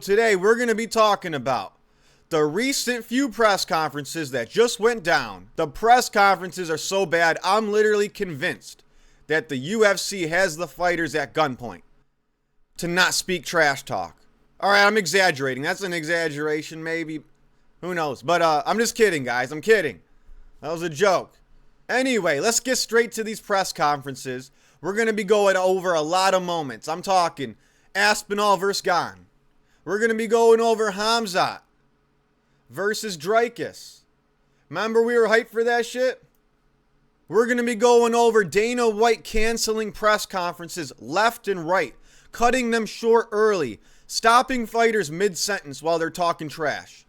Today we're going to be talking about the recent few press conferences that just went down. The press conferences are so bad, I'm literally convinced that the UFC has the fighters at gunpoint to not speak trash talk. Alright, I'm exaggerating. That's an exaggeration, maybe. Who knows? But I'm just kidding, guys. I'm kidding. That was a joke. Anyway, let's get straight to these press conferences. We're going to be going over a lot of moments. I'm talking Aspinall versus Gane. We're going to be going over Khamzat versus Dricus. Remember we were hyped for that shit? We're going to be going over Dana White canceling press conferences left and right, cutting them short early, stopping fighters mid-sentence while they're talking trash.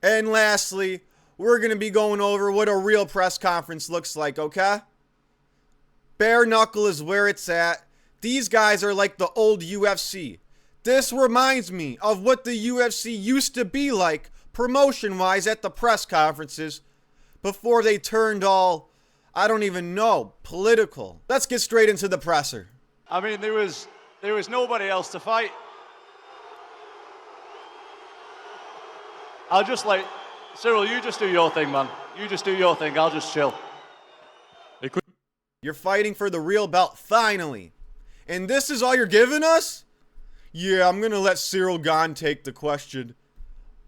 And lastly, we're going to be going over what a real press conference looks like, okay? Bare knuckle is where it's at. These guys are like the old UFC. This reminds me of what the UFC used to be like promotion-wise at the press conferences before they turned all, I don't even know, political. Let's get straight into the presser. I mean, there was nobody else to fight. I'll just Ciryl, you just do your thing, man. You just do your thing. I'll just chill. You're fighting for the real belt, finally. And this is all you're giving us? Yeah, I'm going to let Ciryl Gane take the question.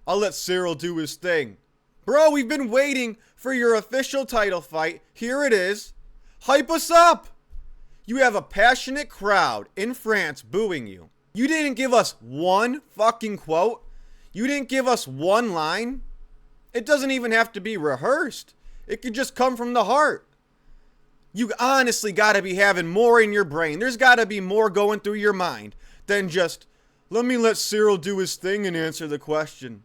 I'll let Ciryl do his thing. Bro, we've been waiting for your official title fight. Here it is. Hype us up. You have a passionate crowd in France booing you. You didn't give us one fucking quote. You didn't give us one line. It doesn't even have to be rehearsed. It could just come from the heart. You honestly got to be having more in your brain. There's got to be more going through your mind than just, let me let Ciryl do his thing and answer the question.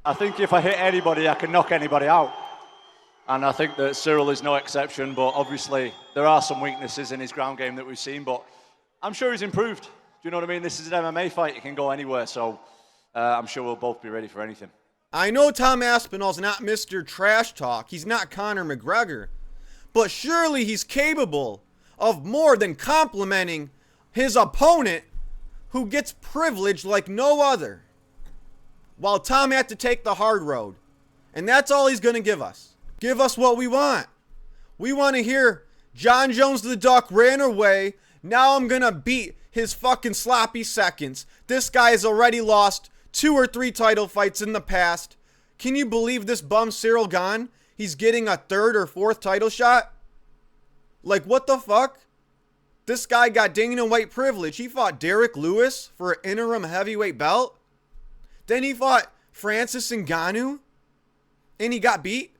I think if I hit anybody, I can knock anybody out. And I think that Ciryl is no exception, but obviously there are some weaknesses in his ground game that we've seen, but I'm sure he's improved. Do you know what I mean? This is an MMA fight. It can go anywhere, so I'm sure we'll both be ready for anything. I know Tom Aspinall's not Mr. Trash Talk. He's not Conor McGregor. But surely he's capable of more than complimenting his opponent who gets privilege like no other. While Tom had to take the hard road. And that's all he's going to give us. Give us what we want. We want to hear Jon Jones the Duck ran away. Now I'm going to beat his fucking sloppy seconds. This guy has already lost 2 or 3 title fights in the past. Can you believe this bum Ciryl Gane? He's getting a 3rd or 4th title shot? Like, what the fuck? This guy got Dana White privilege. He fought Derek Lewis for an interim heavyweight belt. Then he fought Francis Ngannou, and he got beat.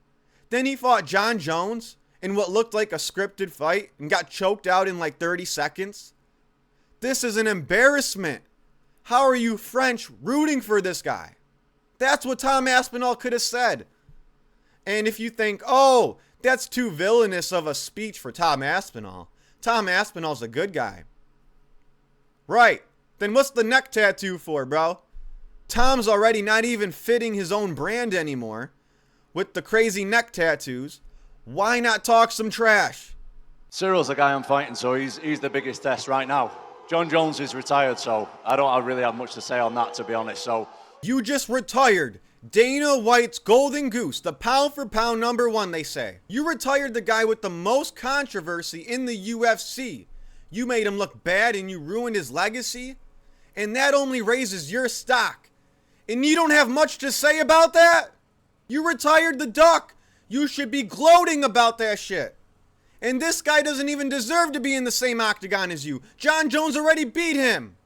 Then he fought Jon Jones in what looked like a scripted fight and got choked out in like 30 seconds. This is an embarrassment. How are you French rooting for this guy? That's what Tom Aspinall could have said. And if you think, oh, that's too villainous of a speech for Tom Aspinall. Tom Aspinall's a good guy. Right. Then what's the neck tattoo for, bro? Tom's already not even fitting his own brand anymore with the crazy neck tattoos. Why not talk some trash? Cyryl's the guy I'm fighting, so he's the biggest test right now. Jon Jones is retired, so I don't really have much to say on that, to be honest. So you just retired Dana White's golden goose, the pound for pound #1, they say. You retired the guy with the most controversy in the UFC. You made him look bad and you ruined his legacy. And that only raises your stock. And you don't have much to say about that? You retired the Duck. You should be gloating about that shit. And this guy doesn't even deserve to be in the same octagon as you. Jon Jones already beat him.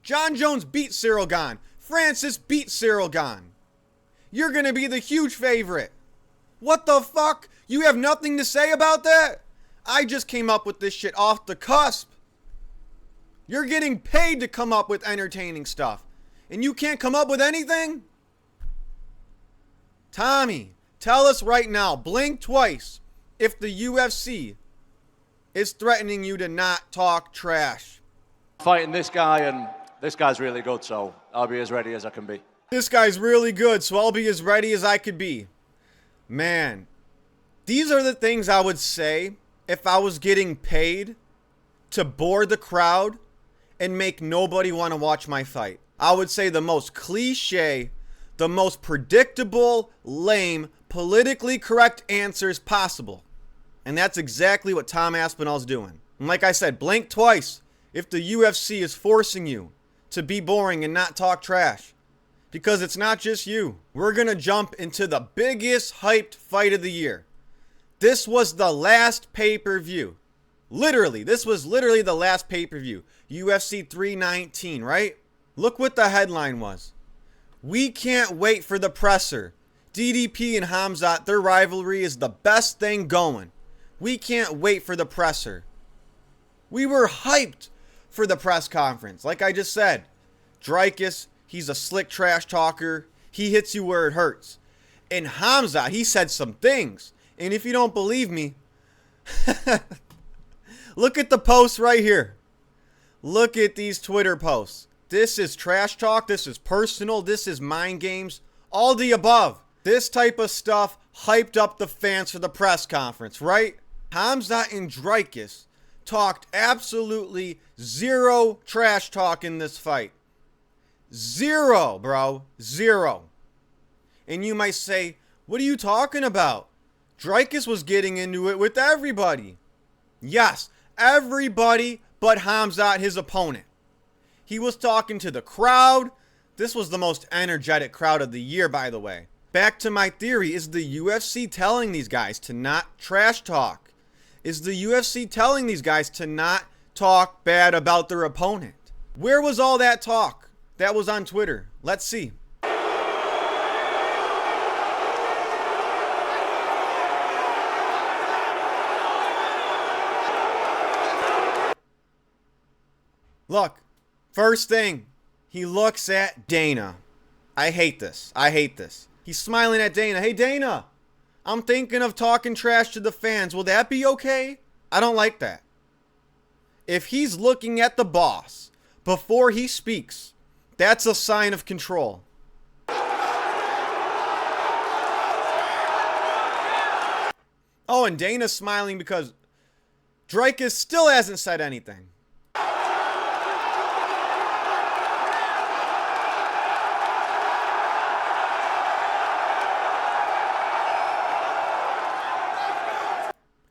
Jon Jones beat Ciryl Gane. Francis beat Ciryl Gane. You're going to be the huge favorite. What the fuck? You have nothing to say about that? I just came up with this shit off the cusp. You're getting paid to come up with entertaining stuff. And you can't come up with anything? Tommy, tell us right now, blink twice, if the UFC is threatening you to not talk trash. Fighting this guy, and this guy's really good, so I'll be as ready as I can be. This guy's really good, so I'll be as ready as I could be. Man, these are the things I would say if I was getting paid to bore the crowd and make nobody want to watch my fight. I would say the most cliche, the most predictable, lame, politically correct answers possible. And that's exactly what Tom Aspinall's doing. And like I said, blink twice if the UFC is forcing you to be boring and not talk trash. Because it's not just you. We're going to jump into the biggest hyped fight of the year. This was the last pay-per-view. Literally, this was literally the last pay-per-view. UFC 319, right? Look what the headline was. We can't wait for the presser. DDP and Khamzat, their rivalry is the best thing going. We can't wait for the presser. We were hyped for the press conference. Like I just said, Dricus, he's a slick trash talker. He hits you where it hurts. And Khamzat, he said some things. And if you don't believe me, look at the posts right here. Look at these Twitter posts. This is trash talk. This is personal. This is mind games. All the above. This type of stuff hyped up the fans for the press conference, right? Khamzat and Dricus talked absolutely zero trash talk in this fight. Zero, bro. Zero. And you might say, what are you talking about? Dricus was getting into it with everybody. Yes, everybody but Khamzat, his opponent. He was talking to the crowd. This was the most energetic crowd of the year, by the way. Back to my theory, is the UFC telling these guys to not trash talk? Is the UFC telling these guys to not talk bad about their opponent? Where was all that talk that was on Twitter? Let's see. Look, first thing, he looks at Dana. I hate this. I hate this. He's smiling at Dana. Hey, Dana, I'm thinking of talking trash to the fans. Will that be okay? I don't like that. If he's looking at the boss before he speaks, that's a sign of control. Oh, and Dana's smiling because Dricus still hasn't said anything.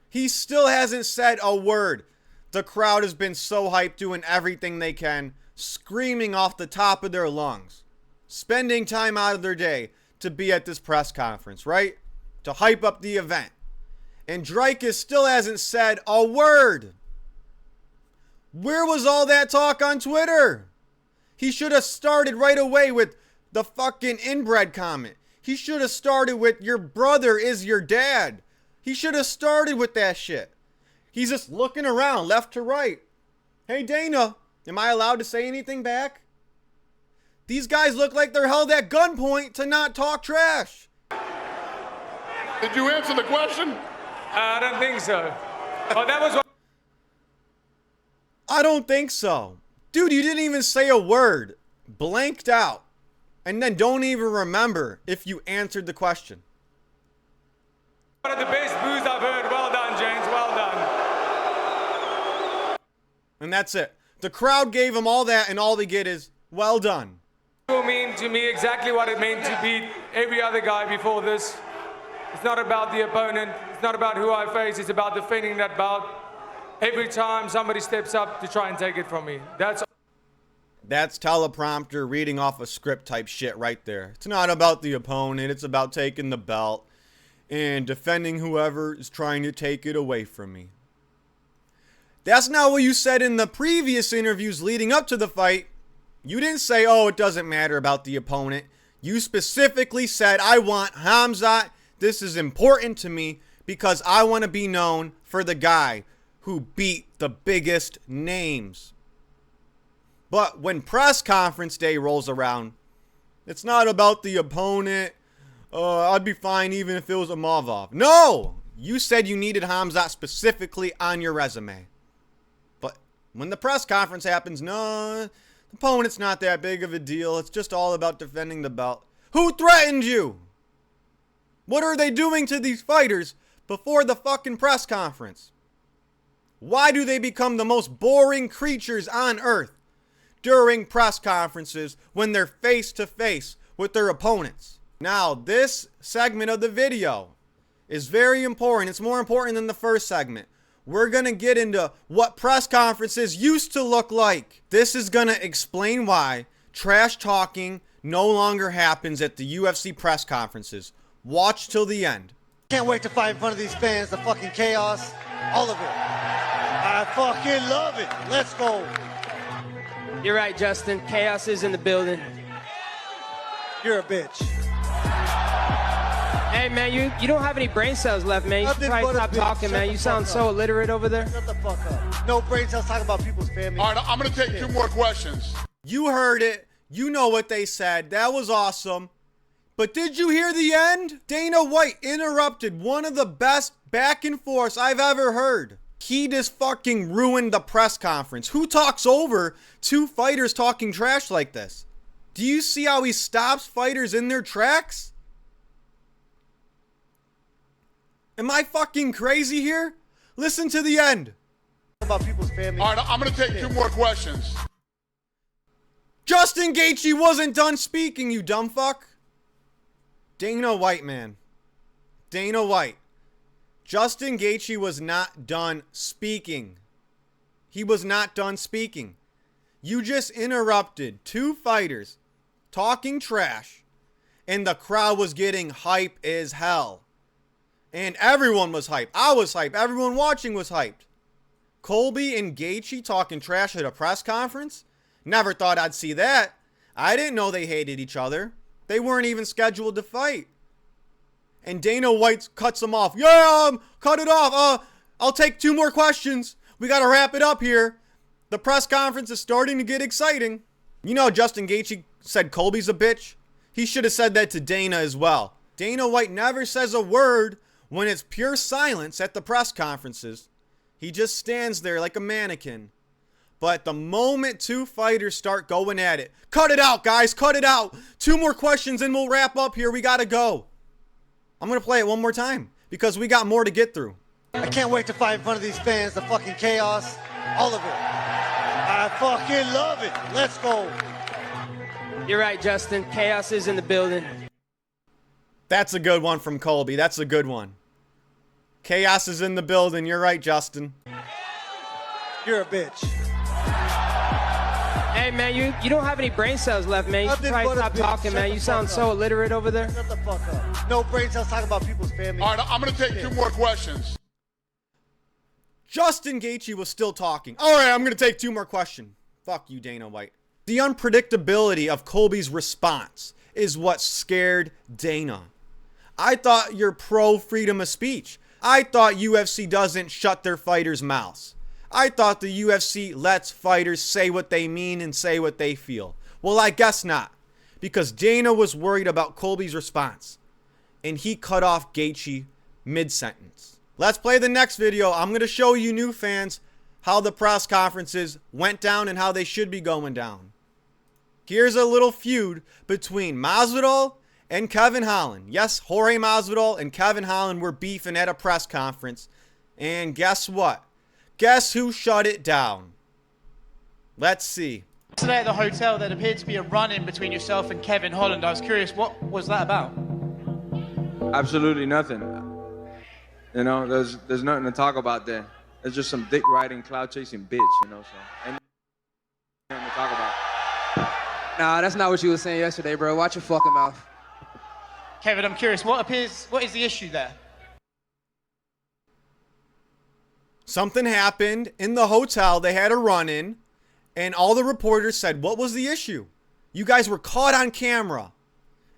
He still hasn't said a word. The crowd has been so hyped, doing everything they can, screaming off the top of their lungs, spending time out of their day to be at this press conference, right? To hype up the event. And Dricus still hasn't said a word. Where was all that talk on Twitter? He should have started right away with the fucking inbred comment. He should have started with your brother is your dad. He should have started with that shit. He's just looking around left to right. Hey, Dana, am I allowed to say anything back? These guys look like they're held at gunpoint to not talk trash. Did you answer the question? I don't think so. Oh, that was what I don't think so. Dude, you didn't even say a word. Blanked out. And then don't even remember if you answered the question. one of the best boos I've heard. Well done, James. Well done. And that's it. The crowd gave him all that, and all they get is, well done. It will mean to me exactly what it meant to beat every other guy before this. It's not about the opponent. It's not about who I face. It's about defending that belt every time somebody steps up to try and take it from me. That's teleprompter reading off a script type shit right there. It's not about the opponent. It's about taking the belt and defending whoever is trying to take it away from me. That's not what you said in the previous interviews leading up to the fight. You didn't say, oh, it doesn't matter about the opponent. You specifically said, I want Khamzat. This is important to me because I want to be known for the guy who beat the biggest names. But when press conference day rolls around, it's not about the opponent. I'd be fine even if it was a Mavov. No! You said you needed Khamzat specifically on your resume. But when the press conference happens, no, the opponent's not that big of a deal. It's just all about defending the belt. Who threatened you? What are they doing to these fighters before the fucking press conference? Why do they become the most boring creatures on earth? during press conferences when they're face to face with their opponents. Now, this segment of the video is very important. It's more important than the first segment. We're going to get into what press conferences used to look like. This is going to explain why trash talking no longer happens at the UFC press conferences. Watch till the end. Can't wait to fight in front of these fans, the fucking chaos, all of it. I fucking love it. Let's go. You're right, Justin. Chaos is in the building. You're a bitch. Hey, man, you don't have any brain cells left, man. You should probably stop talking, man. You sound so illiterate over there. Shut the fuck up. No brain cells talking about people's family. All right, I'm going to take 2 more questions. You heard it. You know what they said. That was awesome. But did you hear the end? Dana White interrupted one of the best back and forths I've ever heard. He just fucking ruined the press conference. Who talks over 2 fighters talking trash like this? Do you see how he stops fighters in their tracks? Am I fucking crazy here? Listen to the end. About people's family. All right, I'm going to take 2 more questions. Justin Gaethje wasn't done speaking, you dumb fuck. Dana White, man. Dana White. Justin Gaethje was not done speaking. He was not done speaking. You just interrupted 2 fighters talking trash, and the crowd was getting hype as hell. And everyone was hyped. I was hyped. Everyone watching was hyped. Colby and Gaethje talking trash at a press conference? Never thought I'd see that. I didn't know they hated each other. They weren't even scheduled to fight. And Dana White cuts them off. Yeah, cut it off. I'll take 2 more questions. We got to wrap it up here. The press conference is starting to get exciting. You know, Justin Gaethje said Colby's a bitch. He should have said that to Dana as well. Dana White never says a word when it's pure silence at the press conferences. He just stands there like a mannequin. But the moment 2 fighters start going at it, cut it out, guys, cut it out. 2 more questions and we'll wrap up here. We got to go. I'm going to play it one more time because we got more to get through. I can't wait to fight in front of these fans, the fucking chaos, all of it. I fucking love it. Let's go. You're right, Justin. Chaos is in the building. That's a good one from Colby. That's a good one. Chaos is in the building. You're right, Justin. You're a bitch. Hey, man, you don't have any brain cells left, man. You should probably stop talking, man. You sound so illiterate over there. Shut the fuck up. No brain cells talking about people's family. All right, I'm going to take 2 more questions. Justin Gaethje was still talking. All right, I'm going to take 2 more questions. Fuck you, Dana White. The unpredictability of Colby's response is what scared Dana. I thought you're pro freedom of speech. I thought UFC doesn't shut their fighters' mouths. I thought the UFC lets fighters say what they mean and say what they feel. Well, I guess not, because Dana was worried about Colby's response, and he cut off Gaethje mid-sentence. Let's play the next video. I'm going to show you new fans how the press conferences went down and how they should be going down. Here's a little feud between Masvidal and Kevin Holland. Yes, Jorge Masvidal and Kevin Holland were beefing at a press conference, and guess what? Guess who shut it down? Let's see. Today at the hotel, there appeared to be a run-in between yourself and Kevin Holland. I was curious, what was that about? Absolutely nothing. You know, there's nothing to talk about there. It's just some dick riding, cloud chasing bitch, you know, so ain't nothing to talk about. Nah, that's not what you were saying yesterday, bro. Watch your fucking mouth. Kevin, I'm curious, what is the issue there? Something happened in the hotel. They had a run-in, and all the reporters said, what was the issue? You guys were caught on camera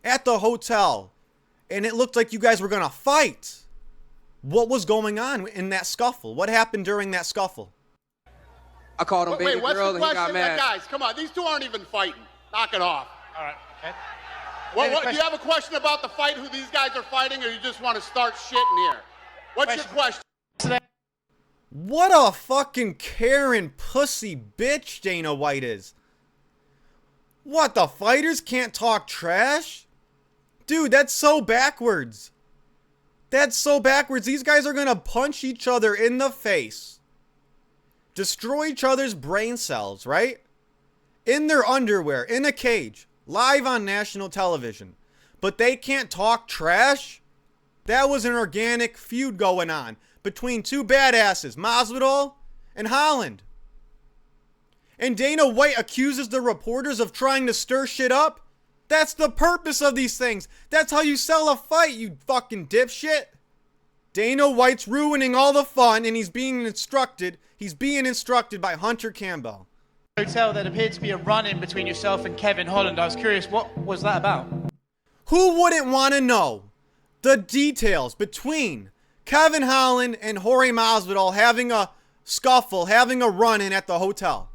at the hotel, and it looked like you guys were going to fight. What was going on in that scuffle? What happened during that scuffle? I called him baby what's girl, the and he question? got mad. Guys, come on. These 2 aren't even fighting. Knock it off. All right, okay. Do you have a question about the fight, who these guys are fighting, or you just want to start shitting here? What's your question? What a fucking Karen pussy bitch Dana White is. What, the fighters can't talk trash? Dude, that's so backwards. That's so backwards. These guys are going to punch each other in the face. Destroy each other's brain cells, right? in their underwear, in a cage, live on national television, but they can't talk trash? That was an organic feud going on between two badasses, Masvidal and Holland. And Dana White accuses the reporters of trying to stir shit up? That's the purpose of these things. That's how you sell a fight, you fucking dipshit. Dana White's ruining all the fun, and he's being instructed by Hunter Campbell. Hotel, that appeared to be a run-in between yourself and Kevin Holland. I was curious, what was that about? Who wouldn't want to know the details between Kevin Holland and Jorge Masvidal having a scuffle, having a run-in at the hotel?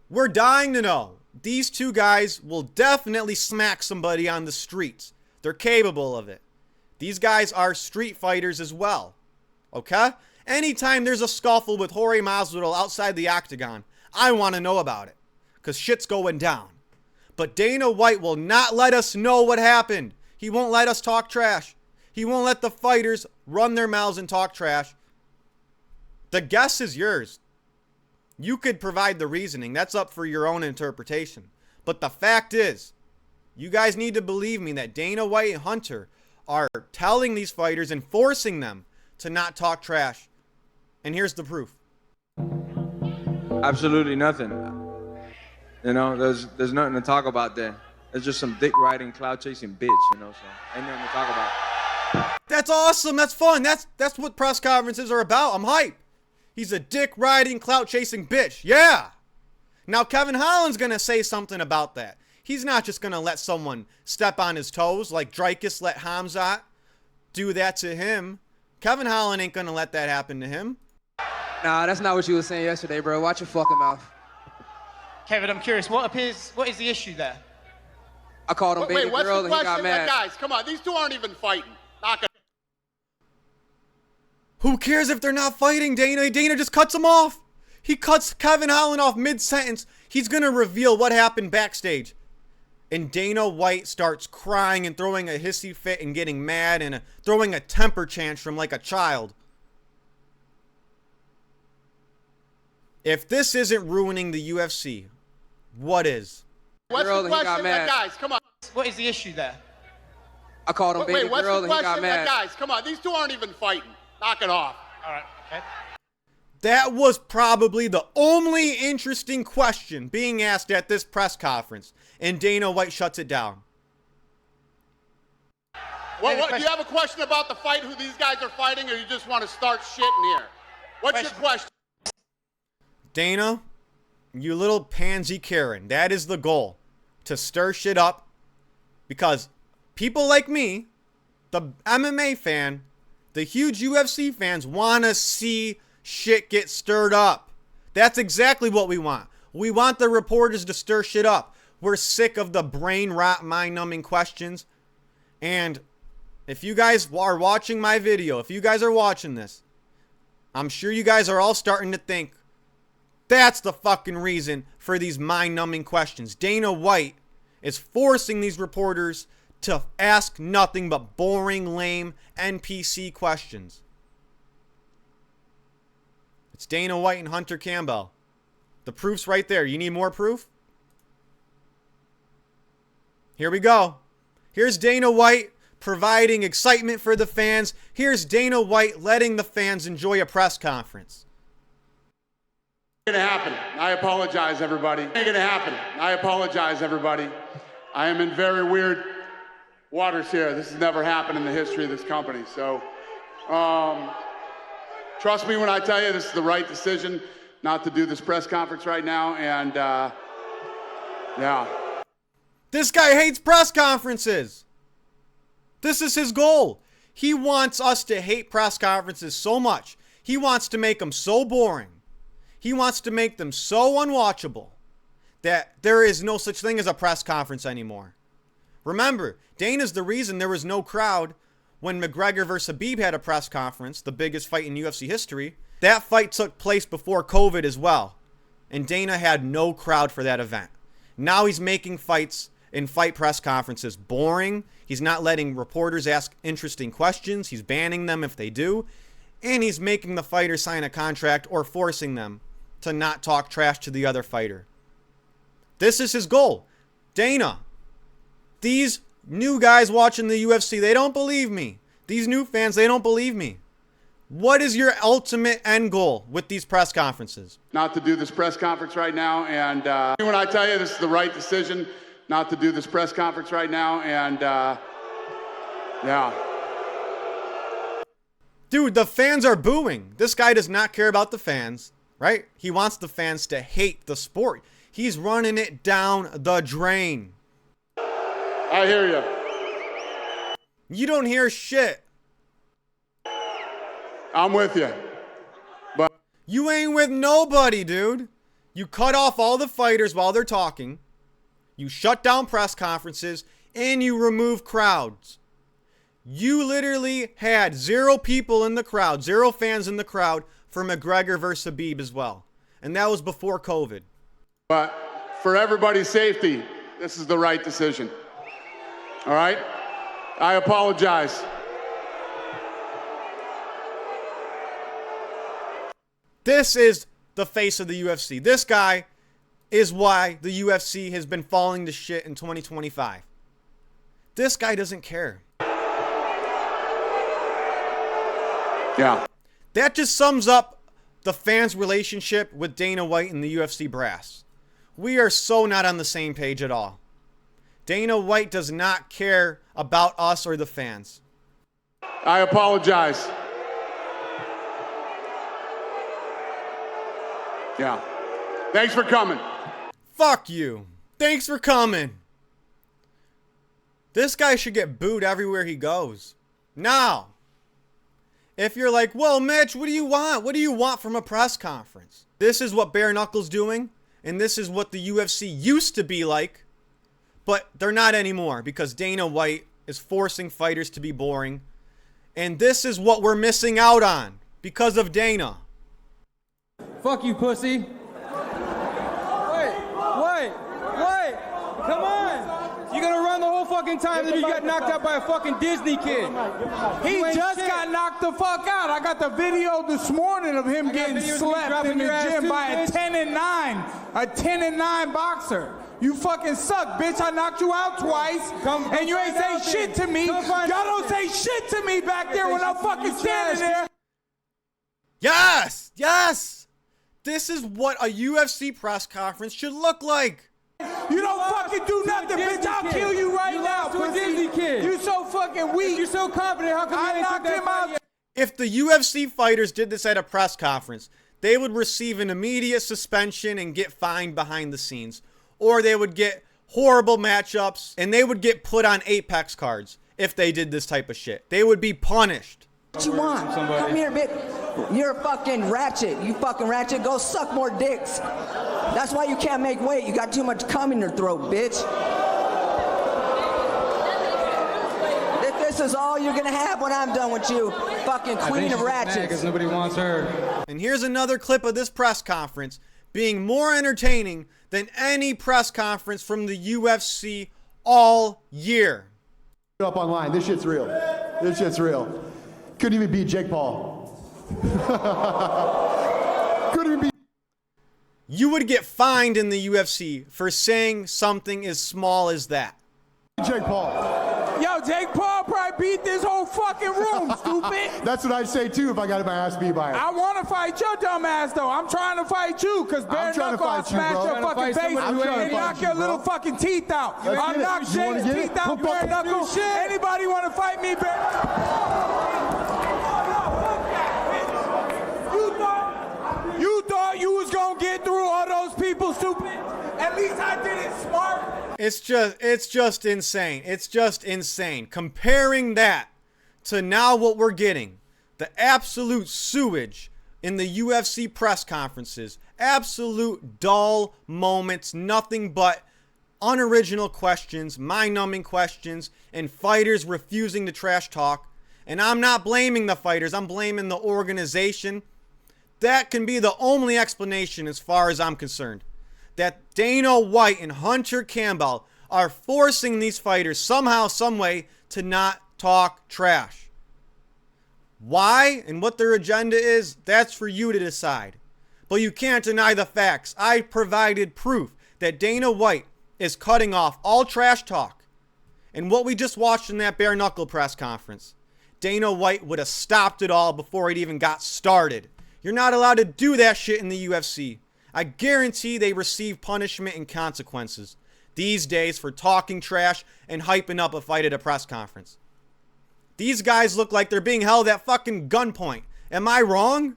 We're dying to know. These two guys will definitely smack somebody on the streets. They're capable of it. These guys are street fighters as well. Okay? Anytime there's a scuffle with Jorge Masvidal outside the octagon, I want to know about it. Because shit's going down. But Dana White will not let us know what happened. He won't let us talk trash. He won't let the fighters run their mouths and talk trash. The guess is yours. You could provide the reasoning. That's up for your own interpretation. But the fact is, you guys need to believe me that Dana White and Hunter are telling these fighters and forcing them to not talk trash. And here's the proof. Absolutely nothing. You know, there's nothing to talk about there. It's just some dick riding, cloud chasing bitch, you know, so ain't nothing to talk about. That's awesome. That's fun. That's what press conferences are about. I'm hype. He's a dick riding, clout chasing bitch. Yeah. Now Kevin Holland's going to say something about that. He's not just going to let someone step on his toes like Dricus let Khamzat do that to him. Kevin Holland ain't going to let that happen to him. Nah, that's not what you were saying yesterday, bro. Watch your fucking mouth. Kevin, I'm curious, what is the issue there? I called him baby what's girl the and he got question? mad. Guys, come on, these two aren't even fighting. Knock it. Who cares if they're not fighting, Dana? Dana just cuts him off. He cuts Kevin Holland off mid-sentence. He's going to reveal what happened backstage. And Dana White starts crying and throwing a hissy fit and getting mad and throwing a temper tantrum like a child. If this isn't ruining the UFC, what is? What's Girl, the and he got question? mad. Guys, come on. What is the issue there? I called him baby what's girl the and he got question? mad. Guys, come on, these two aren't even fighting. Knock it off. All right, okay. That was probably the only interesting question being asked at this press conference, and Dana White shuts it down. Well, do you have a question about the fight, who these guys are fighting, or you just want to start shit in here? What's your question? Dana, you little pansy Karen, that is the goal, to stir shit up, because people like me, the MMA fan, the huge UFC fans, want to see shit get stirred up. That's exactly what we want. We want the reporters to stir shit up. We're sick of the brain rot, mind-numbing questions. And if you guys are watching my video, if you guys are watching this, I'm sure you guys are all starting to think, that's the fucking reason for these mind-numbing questions. Dana White is forcing these reporters to ask nothing but boring, lame, NPC questions. It's Dana White and Hunter Campbell. The proof's right there. You need more proof? Here we go. Here's Dana White providing excitement for the fans. Here's Dana White letting the fans enjoy a press conference. It's gonna happen. I apologize, everybody. It's gonna happen. I apologize, everybody. I am in very weird waters here. This has never happened in the history of this company. So, trust me when I tell you this is the right decision not to do this press conference right now. And, yeah. This guy hates press conferences. This is his goal. He wants us to hate press conferences so much. He wants to make them so boring. He wants to make them so unwatchable that there is no such thing as a press conference anymore. Remember, Dana's the reason there was no crowd when McGregor versus Khabib had a press conference, the biggest fight in UFC history. That fight took place before COVID as well, and Dana had no crowd for that event. Now he's making fights and fight press conferences boring. He's not letting reporters ask interesting questions. He's banning them if they do, and he's making the fighter sign a contract or forcing them to not talk trash to the other fighter. This is his goal. Dana, these new guys watching the UFC, they don't believe me. These new fans, they don't believe me. What is your ultimate end goal with these press conferences? Not to do this press conference right now. And when I tell you this is the right decision not to do this press conference right now. And yeah. Dude, the fans are booing. This guy does not care about the fans, right? He wants the fans to hate the sport. He's running it down the drain. I hear you. You don't hear shit. I'm with you. But you ain't with nobody, dude. You cut off all the fighters while they're talking. You shut down press conferences and you remove crowds. You literally had 0 people in the crowd, 0 fans in the crowd for McGregor versus Khabib as well. And that was before COVID. But for everybody's safety, this is the right decision. All right? I apologize. This is the face of the UFC. This guy is why the UFC has been falling to shit in 2025. This guy doesn't care. Yeah. That just sums up the fans' relationship with Dana White and the UFC brass. We are so not on the same page at all. Dana White does not care about us or the fans. I apologize. Yeah. Thanks for coming. Fuck you. Thanks for coming. This guy should get booed everywhere he goes. Now, if you're like, well, Mitch, what do you want? What do you want from a press conference? This is what bare knuckles doing, and this is what the UFC used to be like, but they're not anymore because Dana White is forcing fighters to be boring, and this is what we're missing out on because of Dana. Fuck you, pussy. Wait. Come on. You gonna run the whole fucking time that you got knocked out by a fucking Disney kid. He just got knocked the fuck out. I got the video this morning of him getting slapped in the gym by a 10-9. A 10-9 boxer. You fucking suck, bitch. I knocked you out twice. And you ain't say shit to me. Y'all don't say shit to me back there when I'm fucking standing there. Yes! Yes! This is what a UFC press conference should look like. You don't fucking do nothing, bitch. I'll kill you right now, pussy. You so fucking weak. You're so confident. How come I knocked him out? If the UFC fighters did this at a press conference, they would receive an immediate suspension and get fined behind the scenes. Or they would get horrible matchups and they would get put on Apex cards if they did this type of shit. They would be punished. What you want? Come here, bitch. You're a fucking ratchet. You fucking ratchet. Go suck more dicks. That's why you can't make weight. You got too much cum in your throat, bitch. If this is all you're gonna have when I'm done with you, fucking queen of ratchets. Because nobody wants her. And here's another clip of this press conference being more entertaining than any press conference from the UFC all year. Up online. This shit's real. This shit's real. Couldn't even beat Jake Paul. Couldn't even beat. You would get fined in the UFC for saying something as small as that. Jake Paul. Yo, Jake Paul probably beat this whole fucking room, stupid. That's what I'd say too if I got my ass beat by it. I want to fight your dumb ass though. I'm trying to fight you because bare knuckle I'll smash your fucking face and knock your little fucking teeth out. I'll knock Jake's teeth out, bare knuckle. Anybody want to fight me, bare? You thought you was gonna get through all those people, stupid? At least I did it smart. It's just insane. It's just insane. Comparing that to now what we're getting, the absolute sewage in the UFC press conferences, absolute dull moments, nothing but unoriginal questions, mind-numbing questions, and fighters refusing to trash talk. And I'm not blaming the fighters, I'm blaming the organization. That can be the only explanation as far as I'm concerned. That Dana White and Hunter Campbell are forcing these fighters somehow, some way to not talk trash. Why and what their agenda is, that's for you to decide. But you can't deny the facts. I provided proof that Dana White is cutting off all trash talk. And what we just watched in that bare knuckle press conference, Dana White would have stopped it all before it even got started. You're not allowed to do that shit in the UFC. I guarantee they receive punishment and consequences these days for talking trash and hyping up a fight at a press conference. These guys look like they're being held at fucking gunpoint. Am I wrong?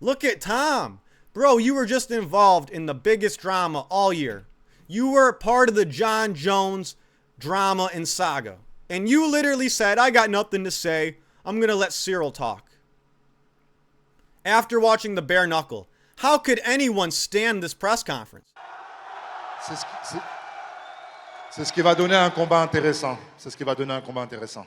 Look at Tom. Bro, you were just involved in the biggest drama all year. You were part of the John Jones drama and saga. And you literally said, I got nothing to say. I'm going to let Ciryl talk. After watching the bare knuckle, how could anyone stand this press conference? C'est ce qui va donner un combat intéressant. C'est ce qui va donner un combat intéressant.